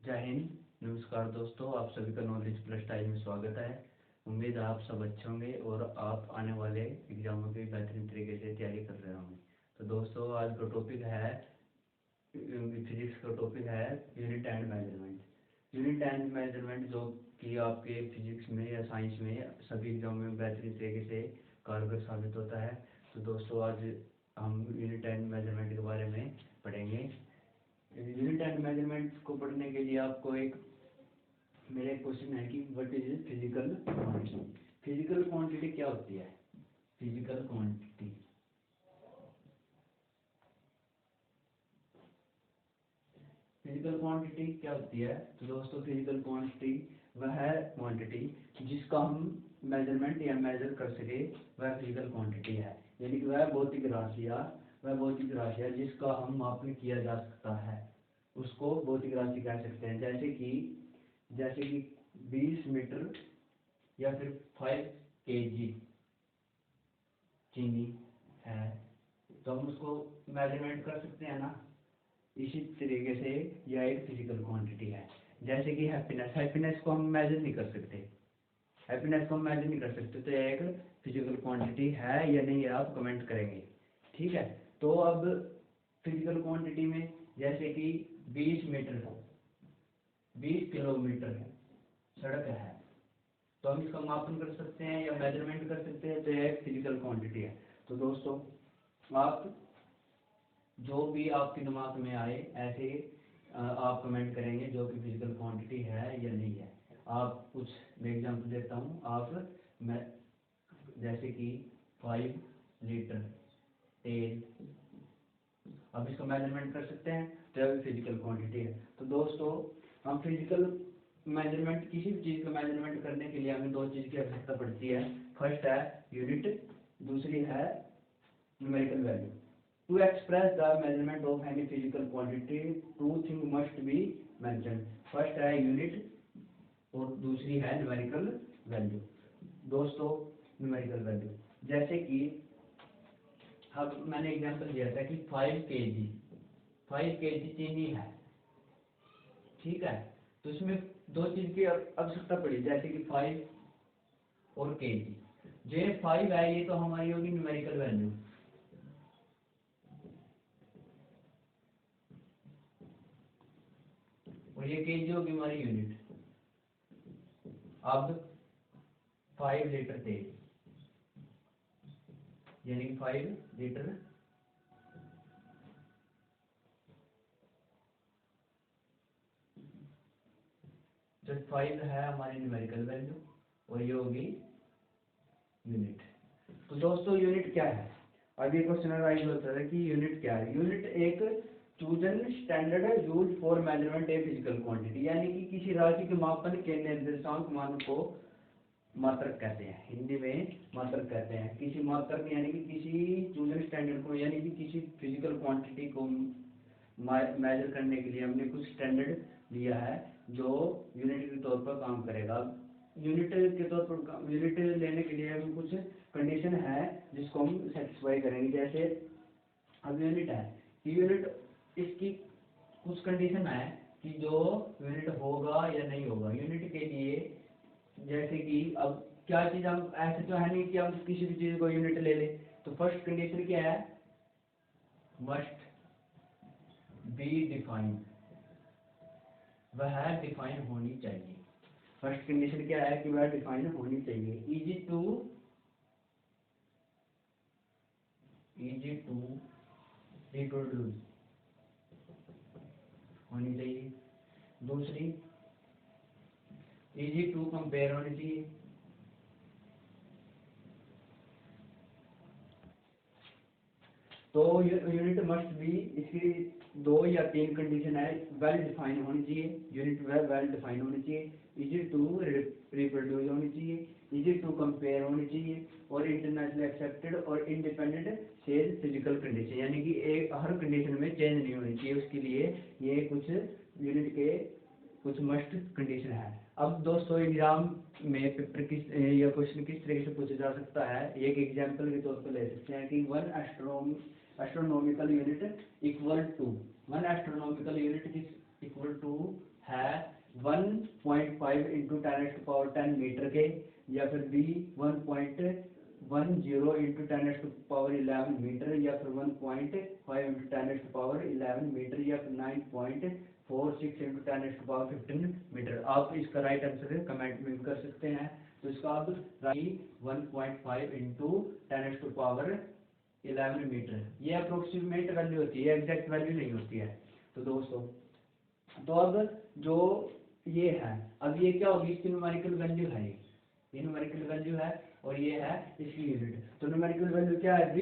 जय हिंद। नमस्कार दोस्तों, आप सभी का नॉलेज प्लस टाइम में स्वागत है। उम्मीद है आप सब अच्छे होंगे और आप आने वाले एग्जामों की बेहतरीन तरीके से तैयारी कर रहे होंगे। तो दोस्तों, आज का टॉपिक है फिजिक्स का टॉपिक है unit and measurement. Unit and measurement जो कि आपके फिजिक्स में या साइंस में सभी एग्जाम में बेहतरीन तरीके से कारगर साबित होता है। तो दोस्तों, आज हम यूनिट एंड मेजरमेंट के बारे में पढ़ेंगे। यूनिट एंड मेजरमेंट को पढ़ने के लिए आपको मेरा एक क्वेश्चन है कि what is physical quantity. Physical quantity क्या होती है? फिजिकल क्वांटिटी फिजिकल क्वांटिटी क्या होती है? तो दोस्तों, फिजिकल क्वांटिटी वह है क्वांटिटी जिसका हम मेजरमेंट या मेजर कर सके, वह फिजिकल क्वांटिटी है। यानी कि वह भौतिक राशि है जिसका हम मापन किया जा सकता है, उसको भौतिक राशि कह सकते हैं। जैसे कि 20 मीटर या फिर 5 kg चीनी है, तो हम उसको मेजरमेंट कर सकते हैं ना। इसी तरीके से यह एक फिजिकल क्वांटिटी है। जैसे कि हैप्पीनेस को हम मेजर नहीं कर सकते, तो यह एक फिजिकल क्वांटिटी है या नहीं है, आप कमेंट करेंगे। ठीक है, तो अब फिजिकल क्वांटिटी में जैसे कि 20 किलोमीटर सड़क है, तो हम इसका मापन कर सकते हैं या मेजरमेंट कर सकते हैं, तो यह एक फिजिकल क्वांटिटी है। तो दोस्तों, आप जो भी आपके दिमाग में आए ऐसे आप कमेंट करेंगे जो कि फिजिकल क्वांटिटी है या नहीं है। आप कुछ मैं एग्जांपल देता हूँ। मैं जैसे कि 5 लीटर तेल, अब इसको मेजरमेंट कर सकते हैं, तो यह भी फिजिकल क्वांटिटी है। तो दोस्तों, हम फिजिकल मेजरमेंट, किसी भी चीज़ का मेजरमेंट करने के लिए हमें दो चीज़ की आवश्यकता पड़ती है। फर्स्ट है यूनिट, दूसरी है numerical value. To express the measurement of any physical quantity, two things must be mentioned. First है यूनिट और दूसरी है न्यूमेरिकल वैल्यू। दोस्तों, न्यूमेरिकल वैल्यू जैसे कि अब मैंने एग्जांपल दिया था कि 5 kg चीनी है। ठीक है, तो इसमें दो चीज की आवश्यकता पड़ी, जैसे कि 5 और kg। जो 5 है, ये तो हमारी होगी न्यूमेरिकल वैल्यू, और ये kg होगी हमारी यूनिट। अब 5 लीटर तेल, यानी 5 लीटर जो 5 है हमारी न्यूमेरिकल वैल्यू, और ये होगी यूनिट। तो दोस्तों, यूनिट क्या है? अब ये क्वेश्चन राइज होता है कि यूनिट क्या है। यूनिट एक chosen standard use for measurement a physical quantity, यानी कि किसी राशि के मापन के निर्देशांक मान को मात्रक कहते हैं। हिंदी में मात्रक कहते हैं। किसी मात्रक यानी कि किसी चूजन स्टैंडर्ड को, यानी कि किसी फिजिकल क्वांटिटी को मेजर करने के लिए हमने कुछ स्टैंडर्ड लिया है जो यूनिट के तौर पर काम करेगा। यूनिट लेने के लिए हम कुछ कंडीशन है जिसको हम सेटिस्फाई करेंगे। जैसे अब यूनिट है कि यूनिट, इसकी कुछ कंडीशन है कि जो यूनिट होगा या नहीं होगा। यूनिट के लिए जैसे कि अब क्या चीज, हम ऐसे तो है नहीं कि हम किसी भी चीज को यूनिट ले ले। तो फर्स्ट कंडीशन क्या है? मस्ट बी डिफाइंड, वह डिफाइन होनी चाहिए। फर्स्ट कंडीशन क्या है कि वह डिफाइन होनी चाहिए। इजी टू रिप्रोड्यूस होनी चाहिए। दूसरी, इजी टू कंपेयर होनी चाहिए। तो यूनिट मस्ट बी, इसकी 2 या 3 कंडीशन है। वेल डिफाइन होनी चाहिए, यूनिट वेल डिफाइन होनी चाहिए, इजी टू रिप्रोड्यूस होनी चाहिए, इजी टू कंपेयर होनी चाहिए, और इंटरनेशनल एक्सेप्टेड और इंडिपेंडेंट सेज फिजिकल कंडीशन, यानी कि एक हर कंडीशन में चेंज नहीं होनी चाहिए। उसके लिए ये कुछ यूनिट के कुछ मस्ट कंडीशन है। अब दोस्तों, एग्जाम में पेपर या क्वेश्चन किस तरीके से पूछा जा सकता है, एक एग्जांपल के तौर पर ले सकते हैं कि one astronomical unit equal to है 1.5 इंटू 10⁻10 मीटर के, या फिर बी 1.10 इंटू 10⁻11 मीटर, या फिर 1.5 इंटू 10⁻11 मीटर, या फिर 9.46 इंटू 10⁻15 मीटर। आप इसका राइट आंसर कमेंट में भी कर सकते हैं। तो इसका आप 1.5 इंटू 10⁻11 मीटर, ये अप्रोक्सीमेट वैल्यू होती है, एग्जैक्ट वैल्यू नहीं होती है। तो दोस्तों, तो अब जो ये है, अब ये क्या होगी, इसकी न्यूमेरिकल वैल्यू है, ये न्यूमेरिकल वैल्यू है, और ये है इसकी यूनिट। तो न्यूमेरिकल वैल्यू क्या है,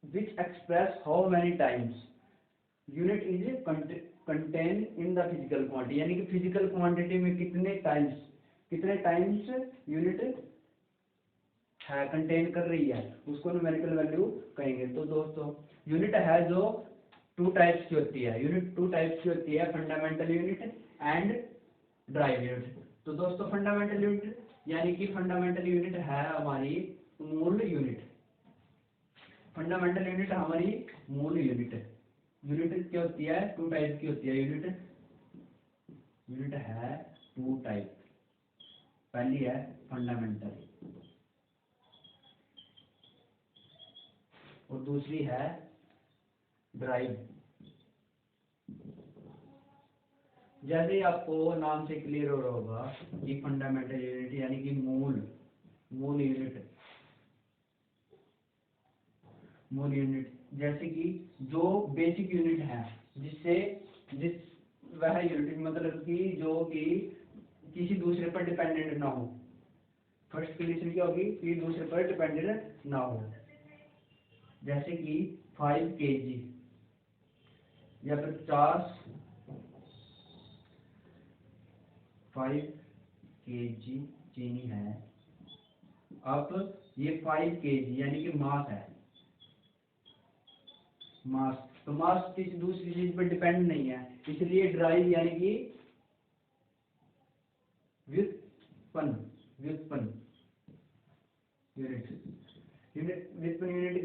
which express how many times unit is contain in the physical quantity, यानी कि फिजिकल क्वांटिटी में कितने टाइम्स यूनिट है कंटेन कर रही है, उसको न्यूमेरिकल वैल्यू कहेंगे। तो दोस्तों, यूनिट है जो टू टाइप्स की होती है, यूनिट टू टाइप्स की होती है, fundamental unit and drive unit. तो दोस्तों, फंडामेंटल यूनिट यानी कि फंडामेंटल यूनिट है हमारी मूल यूनिट, फंडामेंटल यूनिट हमारी मूल यूनिट क्या होती है, टू टाइप की होती है यूनिट है टू टाइप। पहली है फंडामेंटल और दूसरी है ड्राइव। जैसे ही आपको नाम से क्लियर हो रहा होगा कि फंडामेंटल यूनिट यानी कि मूल यूनिट, जैसे कि जो बेसिक यूनिट है, वह यूनिट मतलब कि जो कि किसी दूसरे पर डिपेंडेंट ना हो। फर्स्ट कंडीशन क्या होगी कि दूसरे पर डिपेंडेंट ना हो, जैसे कि 5 kg या फिर 5 kg चीनी है। अब ये 5 kg यानी कि मास है, तो मास किसी दूसरी चीज पर डिपेंड नहीं है, इसलिए ड्राइव यानी कि व्युत्पन्न यूनिट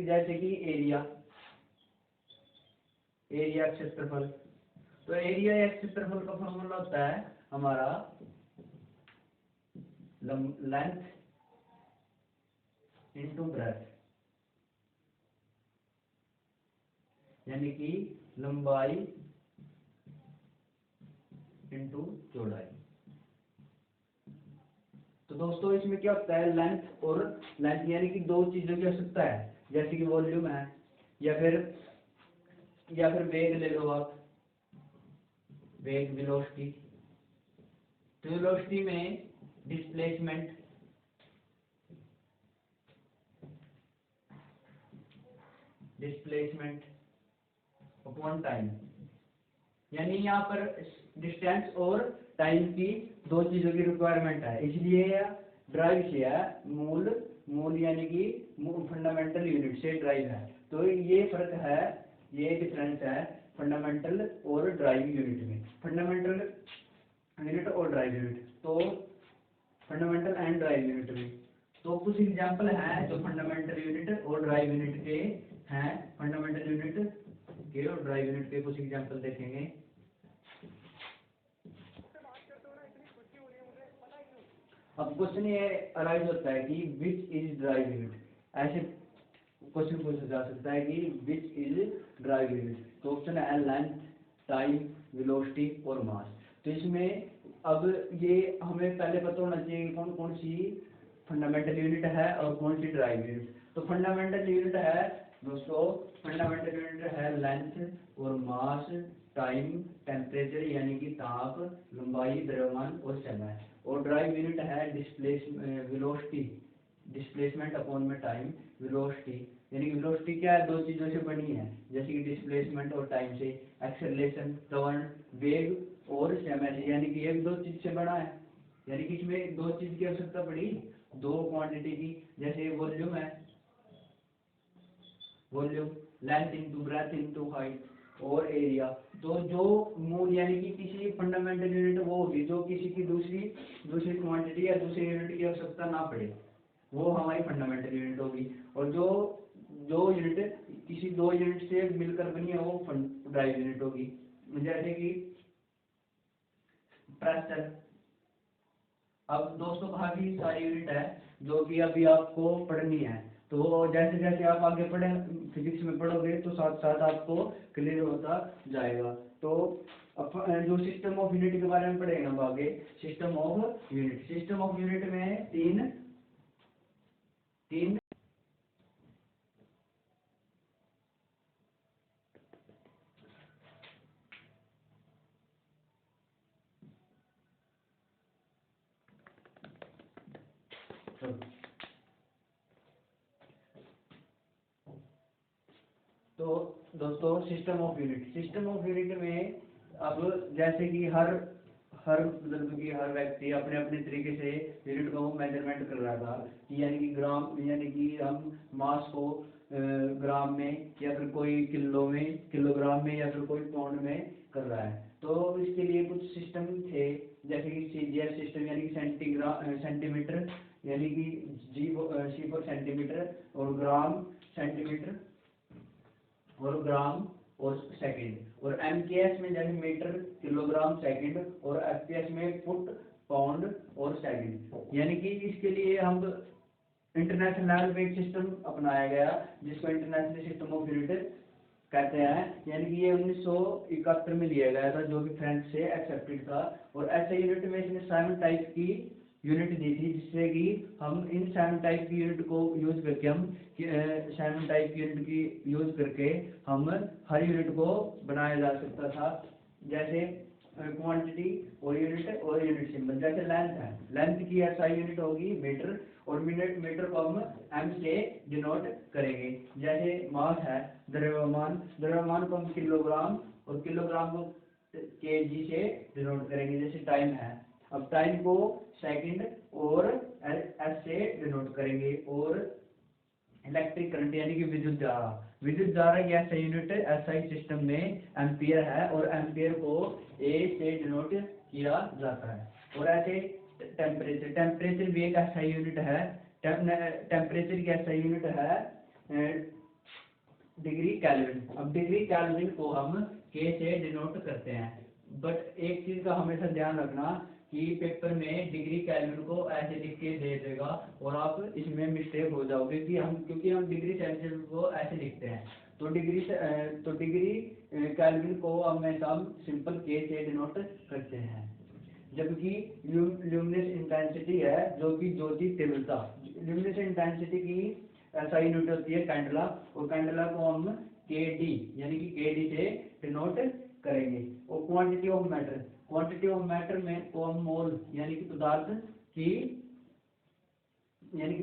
जैसे कि एरिया क्षेत्रफल। तो एरिया या क्षेत्रफल का फॉर्मूला होता है हमारा लेंथ इंटू ब्रेथ, यानी कि लंबाई इंटू चौड़ाई। तो दोस्तों, इसमें क्या होता है, लेंथ यानी कि दो चीजों की आवश्यकता है, जैसे कि वॉल्यूम है या फिर वेग ले लो आप, वेग वेलोसिटी। तो वेलोसिटी में डिस्प्लेसमेंट अपॉन टाइम, यानी यहाँ पर डिस्टेंस और टाइम की दो चीजों की रिक्वायरमेंट है, इसलिए ड्राइव से है मूल यानी कि फंडामेंटल यूनिट से ड्राइव है। तो ये फर्क है, ये डिफरेंस है फंडामेंटल और ड्राइव यूनिट में, फंडामेंटल यूनिट और ड्राइव यूनिट। तो फंडामेंटल एंड ड्राइव यूनिट में तो कुछ एग्जांपल हैं जो फंडामेंटल यूनिट और ड्राइव यूनिट के हैं, फंडामेंटल यूनिट के और ड्राइव यूनिट के कुछ एग्जांपल देखेंगे। अब क्वेश्चन ये अराइज होता है कि विच इज ड्राइव यूनिट, ऐसे क्वेश्चन पूछा जा सकता है कि विच इज ड्राइव यूनिट। तो ऑप्शन है लेंथ, टाइम, वेलोसिटी और मास। तो इसमें अब ये हमें पहले पता होना चाहिए कौन कौन सी फंडामेंटल यूनिट है और कौन सी ड्राइव यूनिट। तो फंडामेंटल यूनिट है दोस्तों, फंडामेंटल यूनिट है लेंथ और मास, टाइम टेम्परेचर यानी कि ताप, लंबाई द्रव्यमान और समय। और ड्राइव यूनिट है वेलोसिटी, डिस्प्लेसमेंट अपॉन में टाइम, वेलोसिटी यानी कि वेलोसिटी क्या है, दो चीजों से बनी है, जैसे कि डिस्प्लेसमेंट और टाइम से, एक्सेलरेशन त्वरण, वेग और समय से, यानी कि एक दो चीज से बना है, यानी कि इसमें दो चीज की आवश्यकता पड़ी, दो क्वांटिटी की। जैसे वॉल्यूम है, volume length into breadth into height और एरिया। तो जो मूल यानी कि किसी फंडामेंटल यूनिट वो होगी जो किसी की दूसरी क्वांटिटी या दूसरी यूनिट की आवश्यकता ना पड़े, वो हमारी फंडामेंटल यूनिट होगी। और जो यूनिट किसी दो यूनिट से मिलकर बनी है वो ड्राइव यूनिट होगी। जैसे कि प्रेशर। अब दोस्तों काफी सारी यूनिट है जो कि अभी आपको पढ़नी है, तो जैसे जैसे आप आगे पढ़े फिजिक्स में पढ़ोगे तो साथ साथ आपको क्लियर होता जाएगा। तो जो सिस्टम ऑफ यूनिट के बारे में पढ़ेंगे हम आगे। System of unit, system of unit में तीन तीन तो दोस्तों system of unit, system of unit में अब जैसे कि हर मतलब कि हर व्यक्ति अपने अपने तरीके से यूनिट को मेजरमेंट कर रहा था कि यानी कि ग्राम, यानी कि हम मास को ग्राम में या फिर कोई किलो में, किलोग्राम में या फिर कोई पाउंड में कर रहा है। तो इसके लिए कुछ सिस्टम थे जैसे कि सीजीएस सिस्टम यानी कि सेंटीमीटर यानी कि सी फॉर सेंटीमीटर और ग्राम सेंटीमीटर और ग्राम और सेकंड, और एमकेएस में जैसे मीटर किलोग्राम सेकंड, और एफपीएस में फुट पाउंड और सेकंड। यानी कि इसके लिए हम इंटरनेशनल लेवल पे एक सिस्टम अपनाया गया जिसको इंटरनेशनल सिस्टम ऑफ यूनिट कहते हैं। यानी कि ये 1971 में लिया गया था जो कि फ्रांस से एक्सेप्टेड था। और ऐसे यूनिट में इसने 7 टाइप की यूनिट दी थी जिससे कि हम इन 7 टाइप की यूनिट को यूज करके हम 7 टाइप की यूनिट की यूज करके हम हर यूनिट को बनाया जा सकता था। जैसे क्वांटिटी और यूनिट सिंबल। जैसे लेंथ है, लेंथ की एसआई यूनिट होगी मीटर, और मीटर को हम एम से डिनोट करेंगे। जैसे मास है, द्रव्यमान को हम किलोग्राम, और किलोग्राम को केजी से डिनोट करेंगे। जैसे टाइम है, अब टाइम को सेकंड और एस से डिनोट करेंगे। और इलेक्ट्रिक करंट यानी कि विद्युत धारा, विद्युत धारा की ऐसा यूनिट एसआई सिस्टम में एम्पियर है, और एम्पियर को ए से डिनोट किया जाता है। और ऐसे टेम्परेचर, टेम्परेचर भी एक ऐसा यूनिट है, टेम्परेचर की ऐसा यूनिट है डिग्री केल्विन। अब डिग्री केल्विन को हम के से डिनोट करते हैं। बट एक चीज का हमेशा ध्यान रखना कि पेपर में डिग्री केल्विन को ऐसे लिख के दे देगा और आप इसमें मिस्टेक हो जाओगे कि क्योंकि हम डिग्री सेल्सियस को ऐसे लिखते हैं। तो डिग्री केल्विन को हमेशा हम सिंपल के से डिनोट करते हैं। जबकि ल्यूमिनस इंटेंसिटी है जो कि ज्योति तीव्रता, ल्यूमिनस इंटेंसिटी की ऐसा यूनिट होती है कैंडला, और कैंडला को हम के डी यानी कि के डी से डिनोट करेंगे। और quantity of matter, quantity of matter में को हम मोल यानी कि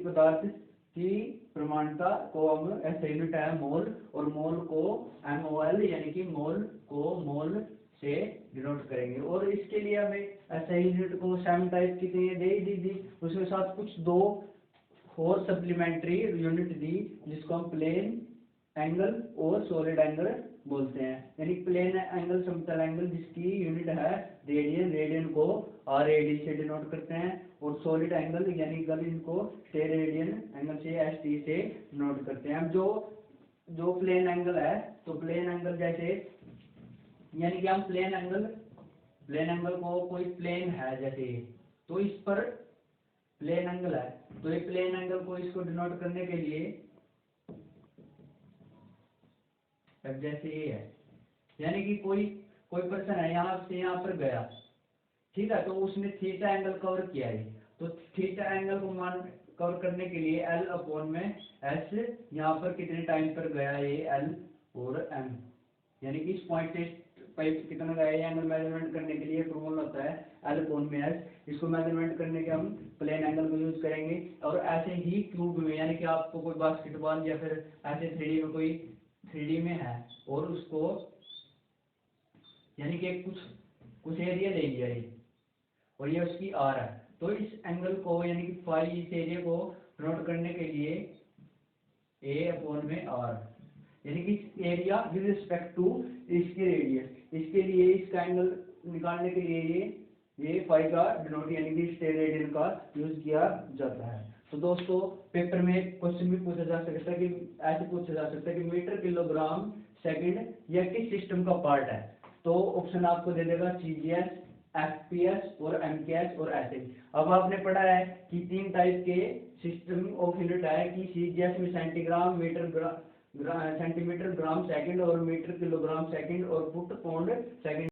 पदार्थ की प्रमाणता को हम ऐसा यूनिट है मोल, और मोल को एमओएल यानी कि मोल को मोल से डिनोट करेंगे। और इसके लिए हमें ऐसा यूनिट को 7 टाइप की दे दी, उसके साथ कुछ 2 और सप्लीमेंट्री यूनिट दी जिसको हम प्लेन एंगल और सॉलिड एंगल बोलते हैं। यानी प्लेन एंगल समतल एंगल जिसकी यूनिट है रेडियन, रेडियन को आर ए डी से डिनोट करते हैं। और सॉलिड एंगल यानी इनको स्टेरेडियन एंगल से एस टी से डिनोट करते हैं। अब जो प्लेन एंगल है, तो प्लेन एंगल जैसे यानी कि हम प्लेन एंगल को कोई प्लेन है जैसे, तो इस पर प्लेन एंगल है, तो ये प्लेन एंगल को इसको डिनोट करने के लिए अब जैसे ये है, यानी कि कोई पर्सन है यहाँ से यहाँ पर गया, ठीक है, तो उसने थीटा एंगल कवर किया है। तो थीटा एंगल को कवर करने के लिए एल अपॉन में एस, यहाँ पर कितने टाइम पर गया ये एल और एम, यानी कि इस पॉइंट से पाइप कितना गया है एंगल मेजरमेंट करने के लिए फॉर्मूला होता है एल अपॉन में एस। इसको मेजरमेंट करने के हम प्लेन एंगल को यूज करेंगे। और ऐसे ही क्यूब में, यानी कि आपको कोई बास्केटबॉल या फिर ऐसे 3D में कोई 3D में है और उसको यानी कि कुछ एरिया ले लिया है और ये उसकी आर है, तो इस एंगल को यानी कि फाई इस एरिया को नोट करने के लिए ए अपॉन में आर, यानी कि एरिया विद रिस्पेक्ट टू इसके रेडियस। इसके लिए इसका एंगल निकालने के लिए ये फाई का डिनोट यानी कि स्टेरेडियन का यूज किया जाता है। तो दोस्तों पेपर में क्वेश्चन भी पूछा जा सकता है कि ऐसे पूछा जा सकता है कि मीटर किलोग्राम सेकंड यह किस सिस्टम का पार्ट है। तो ऑप्शन आपको दे देगा सीजीएस, FPS और MKS और SI। अब आपने पढ़ा है कि 3 टाइप के सिस्टम ऑफ यूनिट है कि CGS में centigram, metre, centimetre, gram second और मीटर किलोग्राम सेकंड और फुट पाउंड सेकंड